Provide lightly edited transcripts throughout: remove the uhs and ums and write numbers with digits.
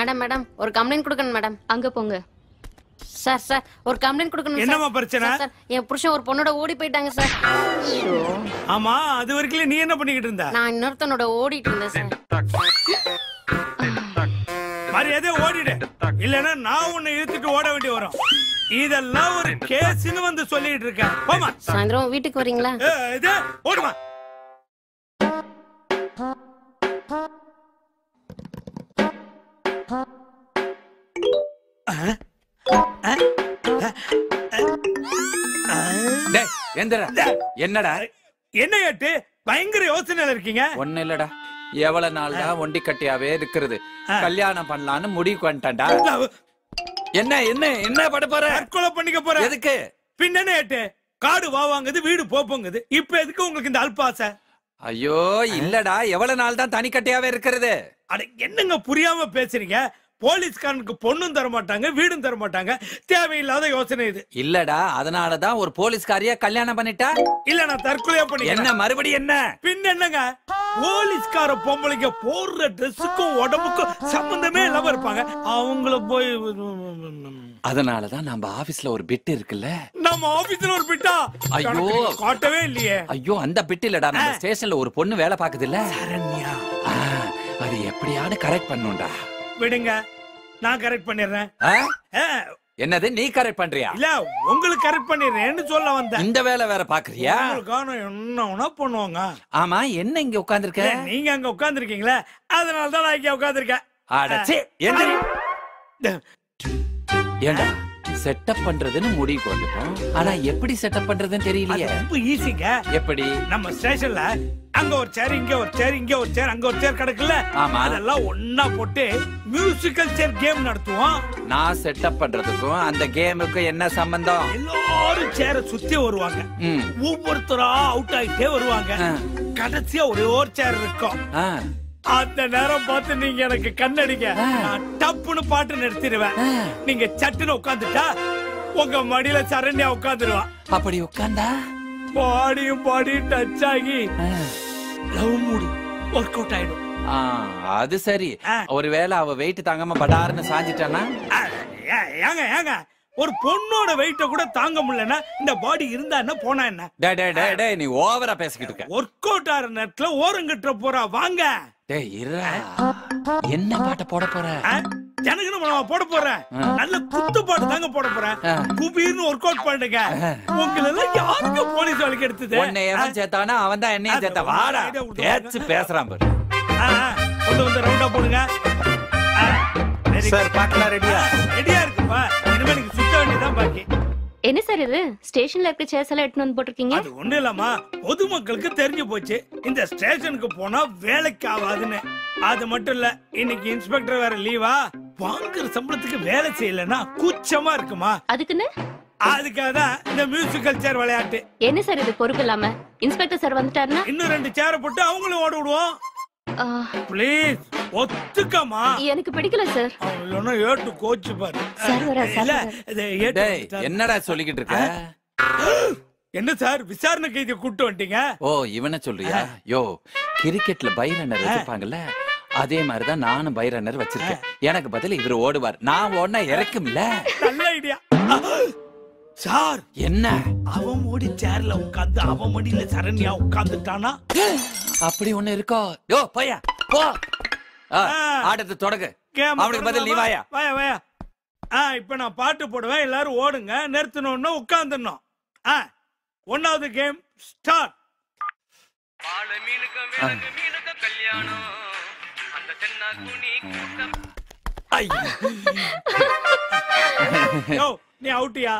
Madam madam ஒரு complaint கொடுக்கணும் madam. அங்க போங்க. சார் சார் ஒரு கம்ப்ளைண்ட் கொடுக்கணும். என்னமா பிரச்சனை? சார் என் புருஷன் ஒரு பொண்ணோட ஓடி போயிட்டாங்க சார். ஆமா, அது வரைக்கும் நீ என்ன பண்ணிக்கிட்டு இருந்த? நான் இன்னொருத்தனோட ஓடிட்டு இருந்தேன் சார். மரியாதை ஓடிடு, இல்லன்னா நான் உன்னை இழுத்துட்டு ஓட வேண்டி வரும். இதெல்லாம் ஒரு கேஸ்னு வந்து சொல்லிட்டு இருக்கேன். போமா. சாயந்தரம் வீட்டுக்கு வரீங்களா? இது ஓடுமா. என்னடா என்ன கேட்டு பயங்கர யோசனையில இருக்கீங்க? ஒண்ணு இல்லடா, எவ்வளவு நாள் தான் ஒண்டி கட்டியாவே இருக்கிறது, கல்யாணம் பண்ணலான்னு முடிவுக்கு வந்துட்டான்டா. என்ன என்ன என்ன பட போற? தற்கொலை பண்ணிக்க போற? எதுக்கு? பின்ன ஏட்டு காடு வாங்குது, வீடு போப்போங்குது, இப்ப எதுக்கு உங்களுக்கு இந்த அல்பாசை? ஐயோ இல்லடா, எவ்வளவு நாள் தான் தனி கட்டியாவே இருக்கிறது? அட என்னங்க புரியாம பேசுறீங்க? போலீஸ்காரனுக்கு பொண்ணும் தர மாட்டாங்க, வீடும் தர மாட்டாங்க. தேவையில்லாத யோசனை இது. இல்லடா, அதனாலதான் ஒரு போலீஸ்காரிய கல்யாணம் பண்ணிட்டா. இல்ல நான் தற்கொலையா பண்ணி. என்ன மறுபடியும் என்ன? பின் என்னங்க, போலீஸ்கார பொம்பளைங்க போடுற ட்ரெஸ்ஸுக்கும் உடம்புக்கும் சம்பந்தமே இல்லாம இருப்பாங்க. அவங்கள போய் அதனாலதான் நம்ம ஆபீஸ்ல ஒரு பிட் இருக்குல்ல. நம்ம ஆபீஸ்ல ஒரு பிட்டா? ஐயோ காட்டவே இல்லையே. ஐயோ அந்த பிட் இல்லடா, நம்ம ஸ்டேஷன்ல ஒரு பொண்ணு வேலை பாக்குது இல்ல, சரண்யா. அது எப்படியாவது கரெக்ட் பண்ணுடா. விடுங்க, நான் கரெக்ட் பண்ணிடுறேன். என்னது நீ கரெக்ட் பண்றியா? இல்ல உங்களுக்கு கரெக்ட் பண்ணிடுறேன்னு சொல்ல வந்தேன். இந்த வேலை வேற பாக்குறியா? என்ன பண்ணுவாங்க? ஆமா, என்ன இங்க உட்கார்ந்திருக்க? நீங்க அங்க உட்கார்ந்திருக்கீங்களா, அதனாலதான் நான் இங்க உட்கார்ந்திருக்கேன். அடச்சே எந்திரி. ஏண்டா செட்டப் பண்றதுன்னு முடிவுக்கு வந்துட்டோம், ஆனா எப்படி செட்டப் பண்றதுன்னு தெரியலையே. ரொம்ப ஈஸிங்க. எப்படி? நம்ம ஸ்டேஷன்ல அங்க ஒரு சேர், இங்க ஒரு சேர், இங்க ஒரு சேர், அங்க ஒரு சேர் கிடக்குல்ல, அதெல்லாம் ஒன்னா போட்டு மியூசிக்கல் சேர் கேம் நடத்துவோம். நான் செட்டப் பண்றதுக்கும் அந்த கேமுக்கும் என்ன சம்பந்தம்? எல்லாரும் சேரை சுத்தி வருவாங்க, ஒவ்வொருத்தரா அவுட் ஆயிட்டே வருவாங்க. கடைசியா ஒரே ஒரு சேர் இருக்கும். அந்த நேரம் பார்த்து நீங்க எனக்கு கண்ணடிங்க, நான் டப்புன்னு பாட்டு நிறுத்திடுவேன். நீங்க சட்டுன்னு உட்காந்துட்டா உங்க மடியில சரண்யா உட்காந்துருவா. அப்படி உட்கார்ந்தா பாடியும் பாடி டச் ஆகி லவ் மூடு ஒர்க் அவுட் ஆயிடும். அது சரி. ஒருவேளை அவ வெயிட் தாங்காம படாருன்னு சாஞ்சிட்டானா? ஏங்க ஏங்க, ஒரு பொண்ணோட வெயிட்ட கூட தாங்க முடியலன்னா இந்த பாடி இருந்தா என்ன போனா என்ன? டேய் நீ ஓவரா பேசிக்கிட்டு இருக்க. ஒர்க் அவுட் ஆற நேரத்துல ஓரங்கட்ட போறா. வாங்க. டேய் இருடா, என்ன பாட்ட போட போற? ஜனகணமன போட போறேன். நல்ல குத்து பாட்டு தாங்க போட போறேன். குபீர்னு ஒர்க் அவுட் பண்ணுங்க. உங்களுக்கு யாருக்கு போலீஸ் வேலைக்கு எடுத்தது? உன்னை எவன் சேர்த்தானா அவன் தான் என்னையும் சேர்த்தா. வாடா பேச்சு பேசுறான் பாரு. கொண்டு வந்து ரவுண்டா போடுங்க. சார் பாக்கலாம் ரெடியா? ரெடியா இருக்குப்பா. இனிமே நீங்க சுத்த வேண்டியதான் பாக்கி. என்ன சார் இது ஸ்டேஷன்ல இருக்க சேர்ஸ் எல்லாம் எடுத்து வந்து போட்டுருக்கீங்க? அது ஒண்ணு இல்லம்மா, பொதுமக்களுக்கு தெரிஞ்சு போச்சு இந்த ஸ்டேஷனுக்கு போனா வேலைக்கு ஆகாதுன்னு. அது மட்டும் இல்ல, இன்னைக்கு இன்ஸ்பெக்டர் வேற லீவா, வாங்குற சம்பளத்துக்கு வேலை செய்யலன்னா கூச்சமா இருக்குமா, அதுக்குன்னு அதுக்காக தான் இந்த மியூசிக்கல் சேர் விளையாட்டு. என்ன சார் இது பொறுப்பு இல்லாம? இன்ஸ்பெக்டர் சார் வந்துட்டாருன்னா இன்னும் 2 சேரை போட்டு அவங்களும் ஓட விடுவோம். ப்ளீஸ் ஒத்துக்கமா. எனக்கு பிடிக்கல சார். இல்லன்னா ஏட்டு கோச்சு பாரு. சார் வர சார். என்னடா சொல்லிக்கிட்டு இருக்க? என்ன சார் விசாரணை கைதியை கூட்டு வந்துட்டீங்க? ஓ இவனை சொல்றியா? யோ கிரிக்கெட்ல பை ரன்னர் வச்சிருப்பாங்கல்ல, அதே மாதிரிதான் நானும் பை ரன்னர் வச்சிருக்கேன். எனக்கு பதில் இவரு ஓடுவார், நான் ஓடுனா இறக்கும்ல. நல்ல ஐடியா சார். என்ன அவன் ஓடி சேர்ல உட்கார்ந்து அவன் மடியில சரண்யா உட்கார்ந்துட்டானா? அப்படி ஒண்ணு இருக்கோ? யோ போயா போ, ஆட்டத்தை தொடங்கு. அவனுக்கு பதில் நீ வாயா. வாயா வாயா. இப்ப நான் பாட்டு போடுவேன், எல்லாரும் ஓடுங்க. நிறுத்தணும்னு உட்கார்ந்துடணும். 1வது கேம் ஸ்டார்ட். நீ அவுட்டியா?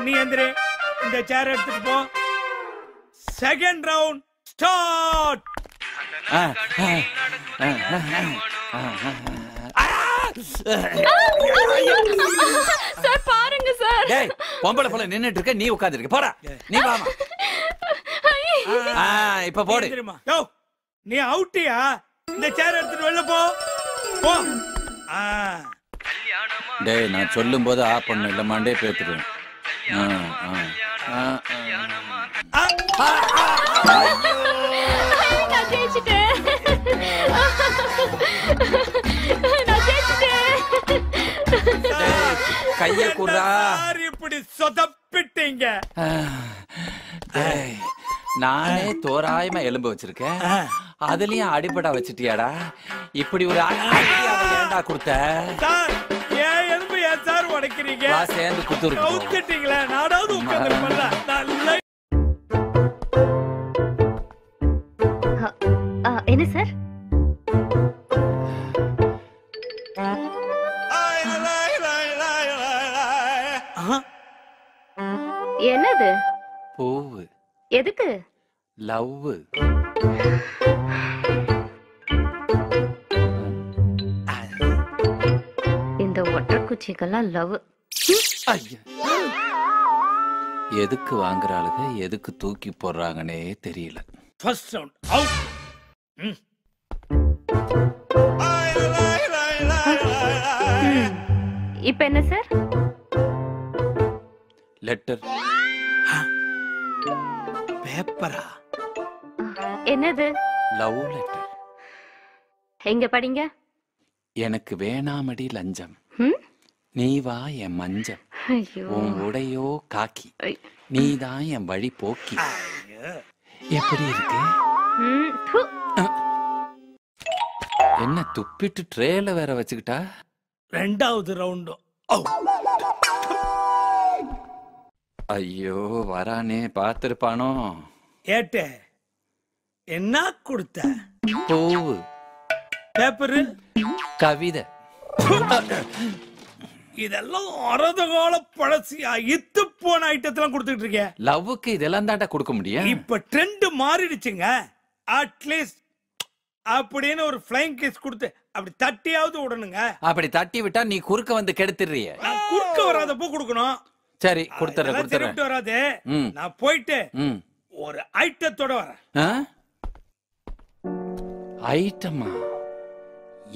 நீ எந்திரி, இந்த சேர் எடுத்துட்டு போ. Second round start. சார் பாருங்க சார். டேய் பொம்பளை போல நின்னுட்டு இருக்க, நீ உட்கார்ந்து இருக்க. போடா நீ வாமா. இப்ப போடு. யோ நீ அவுட்டியா? இந்த சேர் எடுத்துட்டு வெளில போ போ. டேய் நான் சொல்லும்போது ஆஃப் பண்ணு, இல்ல மண்டே பேத்துறேன். நான் ஜெயிச்சிட்டேன். நான் ஜெயிச்சிட்டேன். அப்படி சொதப்பிட்டீங்க. டேய், நானே தோராயமா எலும்பு வச்சிருக்கேன், அதுலயும் அடிபடா வச்சிட்டியாடா. இப்படி ஒரு ஏன்டா கொடுத்த? சார் ஏன் எலும்பு ஏன் சார் உடைக்கிறீங்க? சேர்ந்து குத்துரு. கவுத்துட்டீங்களே, நானாவது உட்கார்ந்து நல்ல. என்ன சார்? என்னது? பூவு. எதுக்கு? லவ். இந்த ஒட்டக்குச்சிக்கெல்லாம் லவ். எதுக்கு வாங்குறாளுங்க, எதுக்கு தூக்கி போடுறாங்கன்னே தெரியல. First round out. இப்ப என்ன சார்? லெட்டர். பேப்பரா? என்னது? Love letter. எங்க படிங்க. எனக்கு வேணாமடி லஞ்சம், நீ வா என் மஞ்சம், உன் உடையோ காக்கி, நீதான் என் வழி போக்கி. எப்படி இருக்கு? என்ன துப்பிட்டு ட்ரேல வேற வச்சுக்கிட்டா? ரெண்டாவது ரவுண்டு. ஐயோ வரானே, பாத்திருப்பானோ. ஏட்டே என்ன கொடுத்த? பூவு. பேப்பரு. கவிதை. இதெல்லாம் அறத கால பழசியா, இத்து போன ஐட்டத்தெல்லாம் கொடுத்துட்டு இருக்கேன். லவ்வுக்கு இதெல்லாம் தாண்டா கொடுக்க முடியும். இப்ப ட்ரெண்ட் மாறிடுச்சுங்க. அட்லீஸ்ட் அப்படின்னு ஒரு ஃப்ளைங் கிஸ் கொடுத்து அப்படி தட்டியாவது விடணுங்க. அப்படி தட்டி விட்டா நீ குறுக்க வந்து கெடுத்துறிய. நான் குறுக்க வராதப்போ கொடுக்கணும். சரி கொடுத்துறேன். வராது. நான் போயிட்டு ஒரு ஐட்டத்தோட வரேன். ஐட்டமா?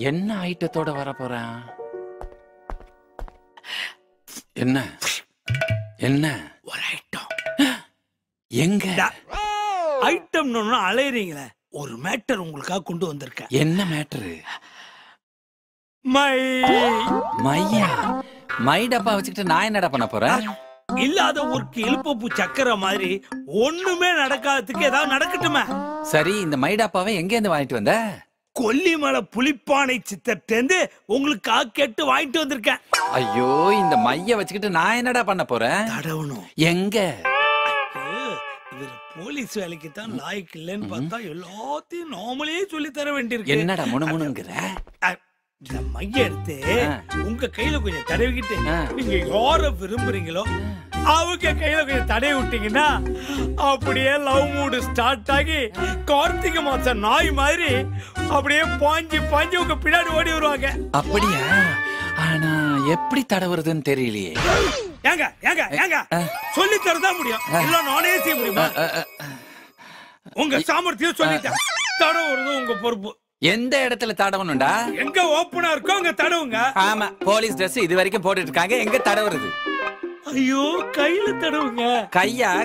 என்ன ஐட்டத்தோட வர போறேன்? என்ன என்ன ஒரு ஐட்டம். எங்க ஐட்டம் அலையறீங்களே, ஒரு மேட்டர் உங்களுக்காக கொண்டு வந்திருக்கேன். என்ன மேட்டரு? மையா. மை டப்பா வச்சுக்கிட்டு நான் என்னடா பண்ண போறேன்? இல்லாத ஊருக்கு இழுப்பூ சக்கர மாதிரி ஒண்ணுமே நடக்காததுக்கு ஏதாவது நடக்கட்டுமே. சரி, இந்த மை டப்பாவை எங்க இருந்து வாங்கிட்டு வந்த? கொல்லிமலை புலிப்பானை சித்தர்ட்டேந்து உங்களுக்காக கேட்டு வாங்கிட்டு வந்திருக்கேன். ஐயோ, இந்த மைய வச்சுக்கிட்டு நான் என்னடா பண்ண போறேன்? தடவணும். எங்க? இவர் போலீஸ் வேலைக்கு தான் லாய்க்கு இல்லைன்னு பார்த்தா எல்லாத்தையும் நாமளே சொல்லி தர வேண்டியிருக்கு. என்னடா முணுமுணுங்கிற? இந்த மைய எடுத்து உங்க கையில கொஞ்சம் தடவிக்கிட்டு நீங்க யார விரும்புறீங்களோ அவங்க கையில கொஞ்சம் தடவி விட்டீங்கன்னா அப்படியே லவ் மூடு ஸ்டார்ட் ஆகி கார்த்திகை மாசம் நாய் மாதிரி அப்படியே பாஞ்சு பாஞ்சு உங்க பின்னாடி ஓடி வருவாங்க. அப்படியா? ஆனா எப்படி தடவுறதுன்னு தெரியலையே. ஏங்க ஏங்க ஏங்க சொல்லி தரதா முடியும், இல்ல நானே செய்ய முடியுமா? உங்க சாமர்த்தியம் சொல்லிட்டேன். தடவுறது உங்க பொறுப்பு. எந்த இடத்துல தடவணும்டா? எங்க ஓப்பனா இருக்கோ அங்க தடவுங்க. ஆமா, போலீஸ் ட்ரெஸ் இது வரைக்கும் போட்டுட்டு இருக்காங்க, எங்க தடவுறது? ஐயோ, கையில தடவுங்க.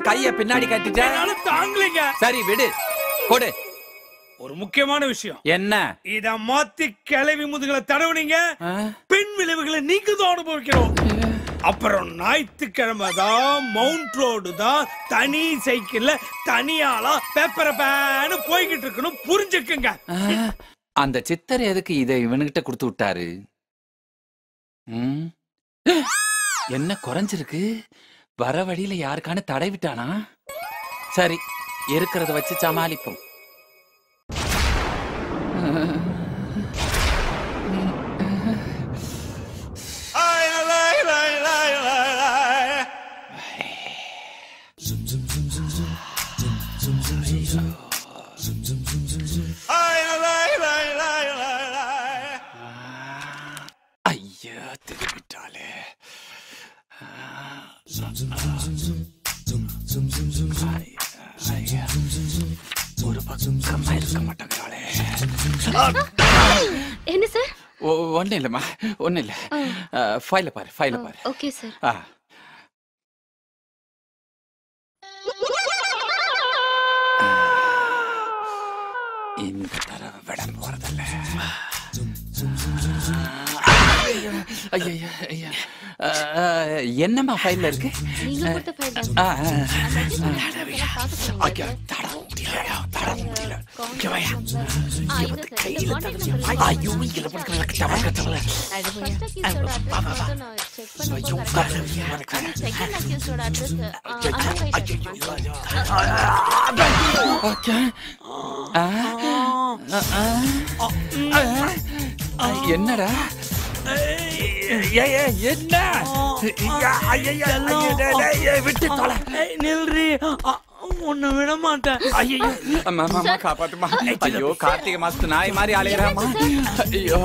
கைய பின்னாடி கட்டிட்டா தாங்கலைங்க. சரி விடு, கொடு. ஒரு முக்கியமான விஷயம். என்ன? இத மாத்தி கிளவி முதுகுல தடவுனீங்க, பின் விளைவுகளை நீங்க தான் அனுபவிக்கிறோம். அப்புறம் ஞாயிற்றுக்கிழமை தான் மவுண்ட் ரோடு தான் தனி சைக்கிள்ல தனியாளா பேப்பரை பேனு போய்கிட்டு இருக்கணும், புரிஞ்சுக்குங்க. அந்த சித்தர் எதுக்கு இதை இவனுகிட்ட கொடுத்து விட்டாரு? என்ன குறைஞ்சிருக்கு? வர வழியில யாருக்கான தடை விட்டானா? சரி, இருக்கிறத வச்சு சமாளிப்போம். ஐயா, திரும்பிட்டாலே. ஒரு பக்கமா இருக்க மாட்டேங்கிறாளே. என்ன சார்? ஒன்னும் இல்லம்மா, ஒன்னும் இல்ல. ஃபைல பாரு, ஃபைல பாரு. Okay sir. இந்த தடவை விட போறதில்ல. ஐயா ஐயா என்னம்மா ஃபைல்ல இருக்கு? நீங்க கொடுத்த ஃபைல் தான். ஐயா தட முடியல. ஐயோ இங்க பண்றதுக்கு தவறு தவறு. என்னடா என்ன விட்டு தொலை. நில்றி, உன்னை விட மாட்டேன். காப்பாத்துமா. ஐயோ கார்த்திகை மாசத்து நாய் மாதிரி அலையறாமா. ஐயோ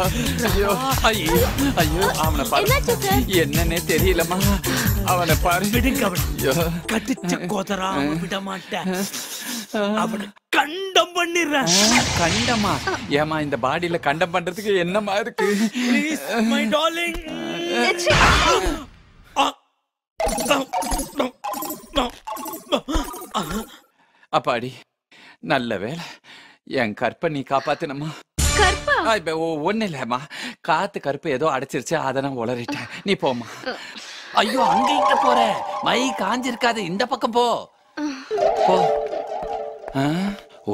ஐயோ ஐயோ ஐயோ அவனை பாரு. என்னன்னே தெரியலமா. அவனை பாரு. விடுங்க. கட்டிச்ச கோதரா விட மாட்டேன். அவனை கண்டம் பண்ணிடுறேன். கண்டமா? ஏமா இந்த பாடியில கண்டம் பண்றதுக்கு என்னமா இருக்கு? My darling. அப்பாடி நல்ல வேலை என் கற்பை நீ காப்பாத்தினமா. ஒண்ணு இல்லம்மா, காத்து கருப்பு ஏதோ அடைச்சிருச்சு, அதை நான் உளறிட்டேன். நீ போமா. ஐயோ அங்க இங்க போற, மை காஞ்சிருக்காது, இந்த பக்கம் போ போ.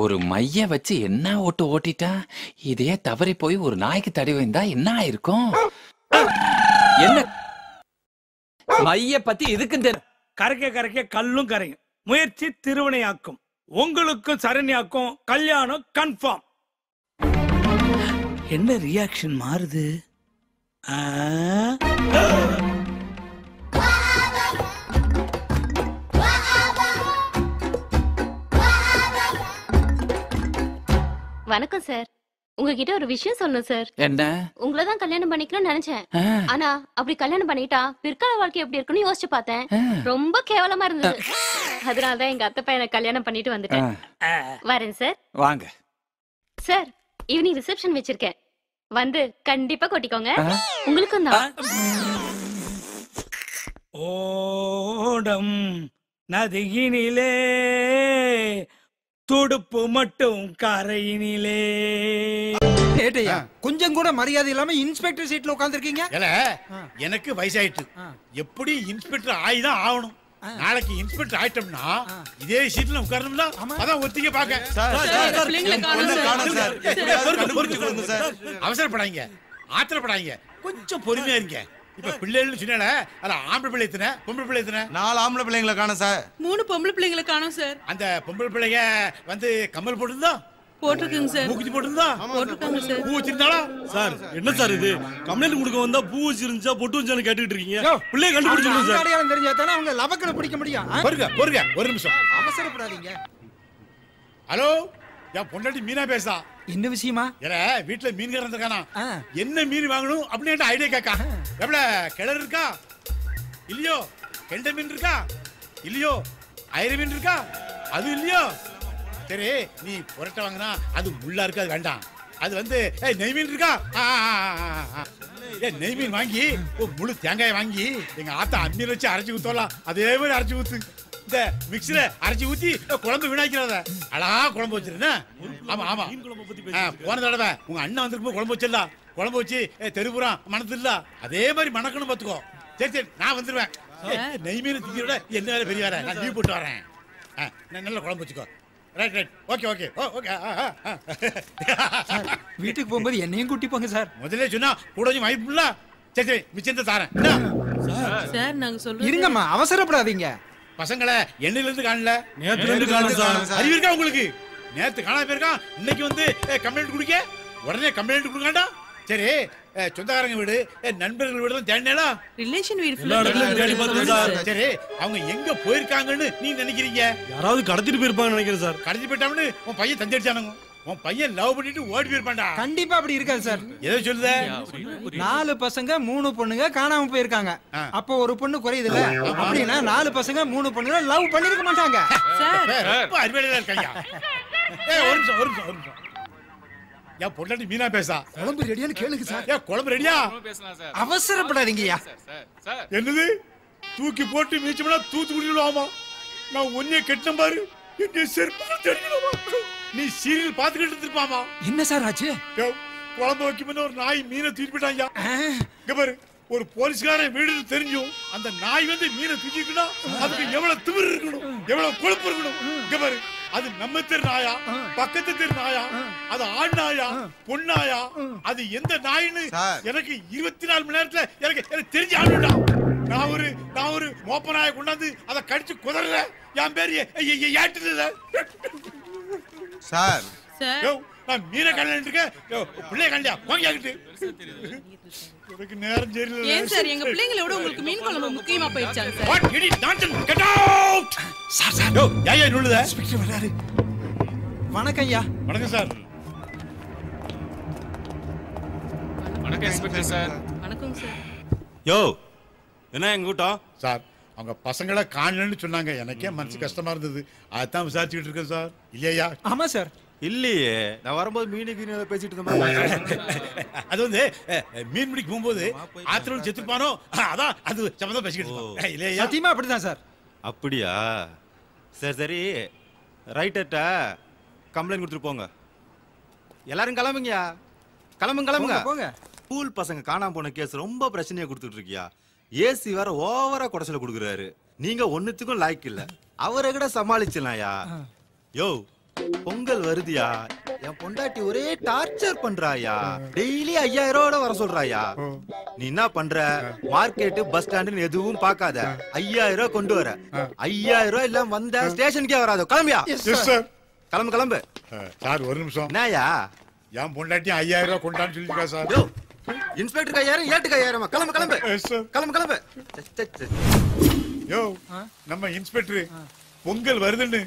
ஒரு மைய வச்சு என்ன ஓட்டு ஓட்டிட்டா, இதே தவறி போய் ஒரு நாய்க்கு தடி வந்தா என்ன ஆயிருக்கும்? என்ன மைய பத்தி இதுக்கும் தெரியும். கரைக்க கரைக்க கல்லும் கரையும். முயற்சி திருவினையாக்கும். உங்களுக்கும் சரண்யாக்கும் கல்யாணம் கன்ஃபார்ம். என்ன ரியாக்ஷன் மாறுது? வணக்கம் சார். உங்ககிட்ட ஒரு விஷயம் சொல்லணும் சார். என்ன? உங்களை தான் கல்யாணம் பண்ணிக்கணும்னு நினைச்சேன். ஆனா அப்படி கல்யாணம் பண்ணிட்டா பிற்கால வாழ்க்கை எப்படி இருக்குன்னு யோசிச்சு பார்த்தேன். ரொம்ப கேவலமா இருந்தது. அதனாலதான் எங்க அத்தை பையனை கல்யாணம் பண்ணிட்டு வந்துட்டேன். வரேன் சார். வாங்க சார். ஈவினிங் ரிசப்ஷன் வச்சிருக்கேன், வந்து கண்டிப்பா கொட்டிக்கோங்க. உங்களுக்கும் தான். ஓடம் நதியினிலே துடுப்பு மட்டும் கரையினிலே. ஏட்டையா கொஞ்சம் கூட மரியாதை இல்லாம இன்ஸ்பெக்டர் சீட்ல உட்கார்ந்திருக்கீங்க. எனக்கு வயசாயிட்டு எப்படி இன்ஸ்பெக்டர் ஆயிதான் ஆகணும். நாளைக்கு இன்ஸ்பெக்டர் ஆயிட்டோம்னா இதே சீட்ல உட்காரணும்னா அதான் ஒத்திக்க பாக்க. அவசரப்படாதீங்க, ஆத்திரப்படாதீங்க, கொஞ்சம் பொறுமையா இருங்க. இப்ப பிள்ளைகள் சொன்னால அத ஆம்பளை பிள்ளை எத்தனை, பொம்பளை பிள்ளை எத்தனை? 4 ஆம்பளை பிள்ளைங்களை காணோம் சார். 3 பொம்பளை பிள்ளைங்களை காணோம் சார். அந்த பொம்பளை பிள்ளைங்க வந்து கம்மல் போட்டுருந்தா? போட்டுருக்குங்க சார். மூக்குத்தி போட்டுருந்தா? போட்டுருக்காங்க சார். பூ வச்சிருந்தாளா? சார் என்ன சார் இது? கம்ப்ளைண்ட் கொடுக்க வந்தா பூ வச்சிருந்துச்சா பொட்டு வச்சான்னு கேட்டுட்டு இருக்கீங்க. பிள்ளைய கண்டுபிடிச்சிருங்க சார். அடையாளம் தெரிஞ்சா தானே அவங்க லவக்கனை பிடிக்க முடியும். பொறுங்க பொறுங்க, ஒரு நிமிஷம் அவசரப்படாதீங்க. ஹலோ, என் பொண்டாட்டி மீனா பேசா. என்ன விஷயமா? ஏல வீட்டுல மீன் கறந்துருக்கானா, என்ன மீன் வாங்கணும் அப்படின்னு ஐடியா கேட்கா. எவ்வளோ கிணறு இருக்கா இல்லையோ, கெண்ட மீன் இருக்கா இல்லையோ, ஐர மீன் இருக்கா அது இல்லையோ. சரி நீ புரட்ட வாங்கினா அது முள்ளா இருக்கு, அது வேண்டாம். அது வந்து நெய் மீன் இருக்கா, நெய் மீன் வாங்கி முழு தேங்காயை வாங்கி எங்க ஆத்தா அம்மியில் வச்சு அரைச்சி ஊத்தலாம். அதே மாதிரி அரைச்சி ஊத்து. இந்த மிக்ஸில அரைச்சி ஊத்தி குழம்பு வீணாக்கிறத அழகா குழம்பு வச்சிருந்தேன். ஆமா ஆமா, போன தடவை உங்க அண்ணன் வந்திருக்கும் குழம்பு வச்சிடலாம். குழம்பு வச்சு தெருப்புறம் மணத்து இல்ல, அதே மாதிரி மணக்கணும் பாத்துக்கோ. சரி சரி நான் வந்துருவேன். நெய் மீன் திங்க விட என்ன வேற பெரிய வேற, நான் லீவ் போட்டு வரேன். நல்ல குழம்பு வச்சுக்கோ. Right right, okay okay okay. வீட்டுக்கு போகும்போது என்னையும் கூட்டி போங்க சார். முதல்ல சொன்னா கூட கொஞ்சம் வாய்ப்புல. சரி சரி மிச்சத்தை தாரேன். சார் நாங்க சொல்றோம். இருங்கம்மா, அவசரப்படாதீங்க. பசங்களை எண்ணெயில இருந்து காணல, நேத்துல இருந்து காணல சார். அறிவு இருக்கா உங்களுக்கு? நேத்து காணாம போயிருக்கான், இன்னைக்கு வந்து கம்ப்ளைண்ட் கொடுக்க உடனே கம்ப்ளைண்ட் கொடுக்காண்டா. சரி சொந்தக்காரங்க வீடு, நண்பர்கள் வீடு தான் தேடினேடா. ரிலேஷன் வீடு எல்லா இடத்துலயும் தேடி பார்த்தேன் சார். சரி அவங்க எங்க போயிருக்காங்கன்னு நீங்க நினைக்கிறீங்க? யாராவது கடத்திட்டு போயிருப்பாங்கன்னு நினைக்கிறேன் சார். கடத்தி போயிட்டான்னு உன் பையன் தந்தடிச்சானுங்க. உன் பையன் லவ் பண்ணிட்டு ஓடி போயிருப்பான்டா. கண்டிப்பா அப்படி இருக்காது சார். எதை சொல்லுத? 4 பசங்க 3 பொண்ணுங்க காணாம போயிருக்காங்க. அப்போ ஒரு பொண்ணு குறையுதுல, அப்படின்னா 4 பசங்க 3 பொண்ணுங்க லவ் பண்ணிருக்க மாட்டாங்க. ரொம்ப அறிவாளியா இருக்காங்க. ஒரு நிமிஷம் ஒரு நிமிஷம் ஒரு நிமிஷம். என் பொண்டாட்டி மீனா பேசா. குழம்பு ரெடியான்னு கேளுங்க சார். குழம்பு ரெடியா? அவசரப்படாதீங்கய்யா. என்னது தூக்கி போட்டு மீச்சோம்னா தூத்து குடிக்கலாமா? நான் ஒன்னே கெட்ட பாரு, என்ன செருப்பு தெரியுமா? நீ சீரியல் பாத்துக்கிட்டு இருப்பாமா? என்ன சார் ஆச்சு? குழம்பு வைக்கும் ஒரு நாய் மீனை தூக்கி போயிட்டாங்க. இங்க பாரு, ஒரு போலீஸ்காரன் வீடு தெரிஞ்சும் அந்த நாய் வந்து மீனை தூக்கிட்டுனா அதுக்கு எவ்வளவு திமிரு இருக்கணும், எவ்வளவு கொழுப்பு இருக்கணும். இங்க பாரு, அது நம்ம தெரு நாயா, பக்கத்து தெரு நாயா, அது ஆண் நாயா, பொன்னாயா, அது எந்த நாயின்னு எனக்கு 24 மணி நேரத்துல எனக்கு தெரிஞ்சு ஆடுடா. நான் ஒரு மோப்ப நாயை கொண்டாந்து அதை கடிச்சு குதறல. என் பேரு ஏட்டுல சார். நான் மீனை கல்யாணம் இருக்கேன், பிள்ளைய கல்யா வாங்கிட்டு எனக்கு நேரம் தெரியல. ஏன் சார் எங்க பிள்ளைங்களை விட உங்களுக்கு மீன் குழம்பு முக்கியமா போயிடுச்சாங்க sir? What it is nonsense, get out. Sir sir யோ யாயா நுழுத இன்ஸ்பெக்டர் வராரு. வணக்கம் ஐயா. வணக்கம் சார். வணக்கம் இன்ஸ்பெக்டர் சார். வணக்கம் சார். யோ என்ன எங்க கூட்டம் சார்? அவங்க பசங்களை காணலன்னு சொன்னாங்க. எனக்கே மனசு கஷ்டமா இருந்தது, அதான் விசாரிச்சுட்டு இருக்கேன் சார். இல்லையா? ஆமா சார். இல்லையே, நான் வரும்போது மீனுக்கு பேசிட்டு இருந்தேன். அது வந்து மீன் பிடிக்க போகும்போது ஆத்திரம் செத்துப்பானோ, அதான் அது சம்பந்தம் பேசிக்கிட்டு இல்லையா? சத்தியமா அப்படிதான் சார். அப்படியா? சரி சரி, ரைட்டர்ட்ட கம்ப்ளைண்ட் கொடுத்துட்டு போங்க. எல்லாரும் கிளம்புங்கயா, கிளம்புங்க. போங்க. ஸ்கூல் பசங்க காணாம போன கேஸ் ரொம்ப பிரச்சனையா கொடுத்துட்டு இருக்கியா. ஏசி வேற ஓவரா குடைச்சல கொடுக்குறாரு. நீங்க ஒன்னுத்துக்கும் லாய்க்கு இல்ல, அவரை கூட சமாளிச்சலாம்யா. யோ பொங்கல் வருதியா, என் பொண்டாட்டி ஒரே டார்ச்சர் பண்றாயா. டெய்லி 5000 வர சொல்றாயா. நீ என்ன பண்ற? மார்க்கெட் பஸ் ஸ்டாண்டு எதுவும் பார்க்காத, 5000 கொண்டு வர. 5000 இல்ல வந்த ஸ்டேஷனுக்கே வராது. கிளம்பியா? கிளம்பு. சார் ஒரு நிமிஷம். என்னயா? என் பொண்டாட்டி 5000 கொண்டான்னு சொல்லிருக்கா சார். இன்ஸ்பெக்டர் 5000, ஏட்டுக்கு 5000. கிளம்பு. யோ நம்ம இன்ஸ்பெக்டர் பொங்கல் வருதுன்னு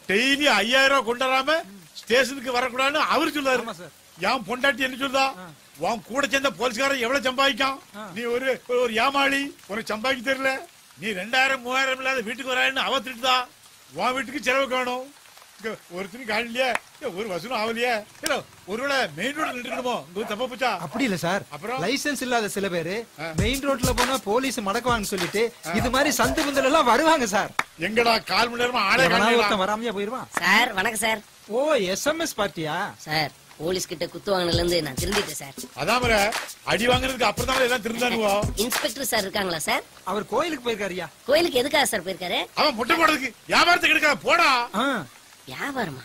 டெய்லி 5000 கொண்டாடாம ஸ்டேஷனுக்கு வரக்கூடாதுன்னு அவரு சொல்லாரு. என் பொண்டாட்டி என்ன சொல்றா? உன் கூட சேர்ந்த போலீஸ்காரன் எவ்வளவு சம்பாதிக்கான், நீ ஒரு ஏமாளி, உனக்கு சம்பாதிக்க தெரியல, நீ 2000 3000 இல்லாத வீட்டுக்கு வரான்னு அவ திட்டுதா. உன் வீட்டுக்கு செலவு காணும், ஒருத்தனு காணலையே, ஒரு வசூலும் ஆகலையே. ஒருவேளை மெயின் ரோட்ல நின்றுக்கணுமோ? தப்பா போச்சா? அப்படி இல்ல சார். அப்புறம் லைசென்ஸ் இல்லாத சில பேரு மெயின் ரோட்ல போனா போலீஸ் மடக்குவாங்கன்னு சொல்லிட்டு இது மாதிரி சந்து பந்தல் எல்லாம் வருவாங்க சார். எங்கடா 1/4 மணி நேரமா ஆளே காணோம். வராமையா போயிருவான் சார். வணக்கம் சார். ஓ எஸ்எம்எஸ் பார்ட்டியா சார்? போலீஸ் கிட்ட குத்து வாங்கினதுல இருந்து நான் திருந்திட்டேன் சார். அதான் அடி வாங்குறதுக்கு அப்புறம் தான் எல்லாம் திருந்தானுவோ. இன்ஸ்பெக்டர் சார் இருக்காங்களா சார்? அவர் கோயிலுக்கு போயிருக்காருயா. கோயிலுக்கு எதுக்காக சார் போயிருக்காரு? அவன் முட்டை போடுறதுக்கு, வியாபாரத்துக்கு எடுக்காத போடா. வியாபாரமா?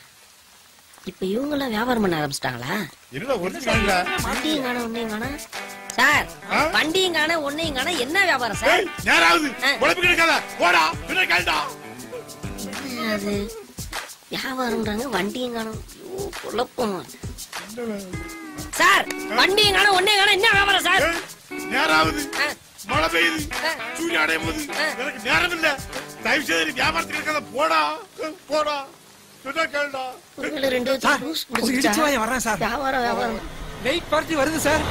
இப்ப இவங்க எல்லாம் வியாபாரம் பண்ண ஆரம்பிச்சிட்டாங்களா? என்னடா ஒண்ணும் காணல. வண்டியும் காண ஒன்னையும் காண சார். வண்டியும் காண ஒன்னையும் காண என்ன வியாபாரம் சார்? யாராவது உழைப்பு கிடைக்காத போடா, பின்ன கேள்டா. அது வியாபாரம்ன்றாங்க, வண்டியும் காணோம். குழப்பமா சார். வண்டியும் காண ஒன்னையும் காண என்ன வியாபாரம் சார்? யாராவது மழை பெய்யுது, சூரிய அடையும் போது எனக்கு நேரம் இல்ல, தயவு செய்து வியாபாரத்துக்கு இருக்காத போடா. கேள்டா. வரேன் சார். வியாபாரம் வெயிட் பார்ட்டி வருது சார்.